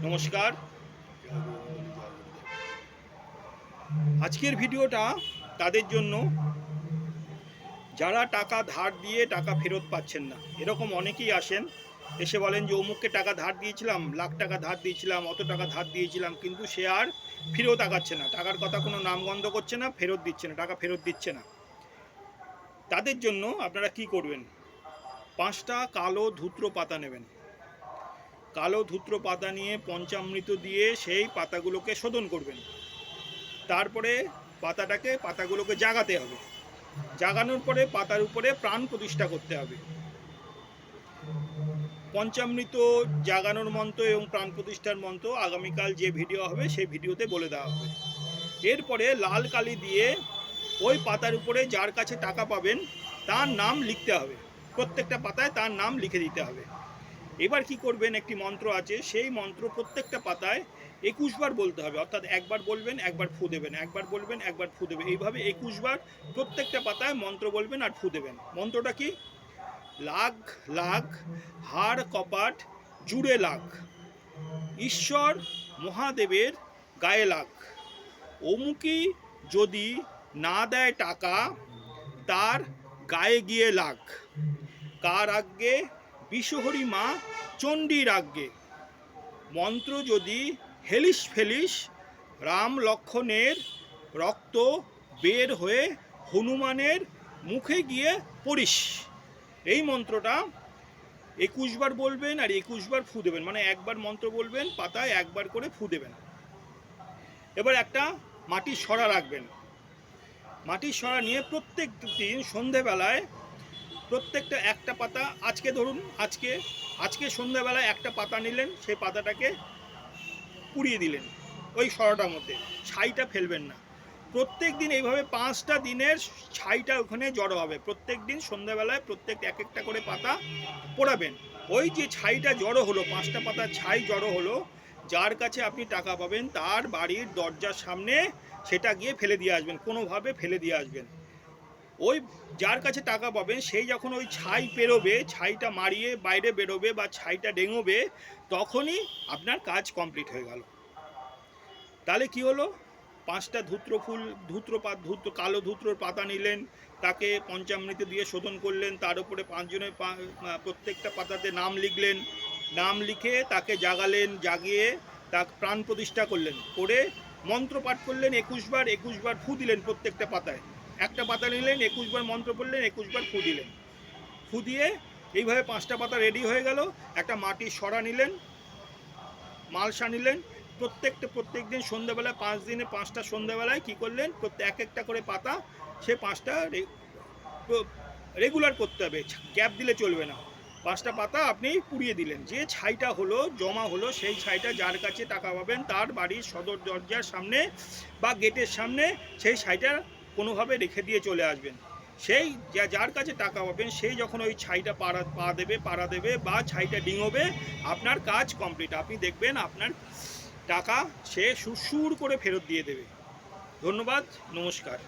নমস্কার। আজকের ভিডিওটা তাদের জন্য যারা টাকা ধার দিয়ে টাকা ফেরত পাচ্ছেন না। এরকম অনেকেই আসেন, এসে বলেন যে অমুককে টাকা ধার দিয়েছিলাম, লাখ টাকা ধার দিয়েছিলাম, অত টাকা ধার দিয়েছিলাম, কিন্তু সে আর ফেরত আগাচ্ছে না, টাকার কথা কোনো নামগন্ধ করছে না, ফেরত দিচ্ছে না, টাকা ফেরত দিচ্ছে না। তাদের জন্য আপনারা কি করবেন? 5টা কালো ধূত্র পাতা নেবেন। কালো ধূত্র পাতা নিয়ে পঞ্চামৃত দিয়ে সেই পাতাগুলোকে শোধন করবেন। তারপরে পাতাগুলোকে জাগাতে হবে। জাগানোর পরে পাতার উপরে প্রাণ প্রতিষ্ঠা করতে হবে। পঞ্চামৃত জাগানোর মন্ত্র এবং প্রাণ প্রতিষ্ঠার মন্ত্র আগামীকাল যে ভিডিও হবে সেই ভিডিওতে বলে দেওয়া হবে। এরপরে লাল কালি দিয়ে ওই পাতার উপরে যার কাছে টাকা পাবেন তার নাম লিখতে হবে। প্রত্যেকটা পাতায় তার নাম লিখে দিতে হবে। এবার কি করবেন, একটি মন্ত্র আছে, সেই মন্ত্র প্রত্যেকটা পাতায় 21 বার বলতে হবে। অর্থাৎ একবার বলবেন, একবার ফু দেবেন, একবার বলবেন, একবার ফু দেবেন, এইভাবে 21 বার প্রত্যেকটা পাতায় মন্ত্র বলবেন আর ফু দেবেন। মন্ত্রটা কি? লাখ লাখ হাড় কপাট জুড়ে লাখ, ঈশ্বর মহাদেবের গায়ে লাখ, অমুকি যদি না দেয় টাকা তার গায়ে গিয়ে লাখ, কার আজ্ঞে বিশ্বহরি মা চণ্ডীর আজ্ঞে, মন্ত্র যদি হেলিস ফেলিস রাম লক্ষণের রক্ত বের হয়ে হনুমানের মুখে গিয়ে পড়িস। এই মন্ত্রটা 21 বার বলবেন আর 21 বার ফু দেবেন, মানে একবার মন্ত্র বলবেন, পাতায় একবার করে ফু দেবেন। এবার একটা মাটির সরা রাখবেন। মাটির সরা নিয়ে প্রত্যেক দিন সন্ধেবেলায় প্রত্যেকটা একটা পাতা, আজকে ধরুন আজকে সন্ধ্যাবেলায় একটা পাতা নিলেন, সেই পাতাটাকে পুড়িয়ে দিলেন ওই সরাটার মধ্যে, ছাইটা ফেলবেন না। প্রত্যেক দিন এইভাবে 5টা দিনের ছাইটা ওখানে জড়ো হবে। প্রত্যেক দিন সন্ধ্যাবেলায় প্রত্যেক এক একটা করে পাতা পোড়াবেন। ওই যে ছাইটা জড়ো হলো, 5টা পাতার ছাই জড়ো হলো, যার কাছে আপনি টাকা পাবেন তার বাড়ির দরজার সামনে সেটা গিয়ে ফেলে দিয়ে আসবেন, কোনোভাবে ফেলে দিয়ে আসবেন। ওই যার কাছে টাকা পাবেন সেই যখন ওই ছাই পেরোবে, ছাইটা মারিয়ে বাইরে বেরোবে বা ছাইটা ডেঙোবে, তখনই আপনার কাজ কমপ্লিট হয়ে গেল। তাহলে কি হলো? 5টা কালো ধূত্রর পাতা নিলেন, তাকে পঞ্চামৃত দিয়ে শোধন করলেন, তার উপরে 5 জনের প্রত্যেকটা পাতাতে নাম লিখলেন, নাম লিখে তাকে জাগালেন, জাগিয়ে তাকে প্রাণ প্রতিষ্ঠা করলেন, করে মন্ত্র পাঠ করলেন 21 বার ফু দিলেন প্রত্যেকটা পাতায়। একটা পাতা নিলেন, 21 বার মন্ত্র পড়লেন, 21 বার ফু দিলেন। ফু দিয়ে এইভাবে 5টা পাতা রেডি হয়ে গেল। একটা মাটির সরা নিলেন, মালসা নিলেন, প্রত্যেক দিন সন্ধ্যাবেলায় 5 দিনে 5টা সন্ধ্যাবেলায় কী করলেন, এক একটা করে পাতা সে 5টা রেগুলার করতে হবে, গ্যাপ দিলে চলবে না। 5টা পাতা আপনি পুড়িয়ে দিলেন, যে ছাইটা হলো জমা হলো সেই ছাইটা যার কাছে টাকা পাবেন তার বাড়ির সদর দরজার সামনে বা গেটের সামনে সেই ছাইটা কোনোভাবে রেখে দিয়ে চলে আসবেন। সেই যার কাছে টাকা পাবেন সেই যখন ওই ছাইটা পাড়া দেবে বা ছাইটা ডিঙোবে, আপনার কাজ কমপ্লিট। আপনি দেখবেন আপনার টাকা সে সুর করে ফেরত দিয়ে দেবে। ধন্যবাদ, নমস্কার।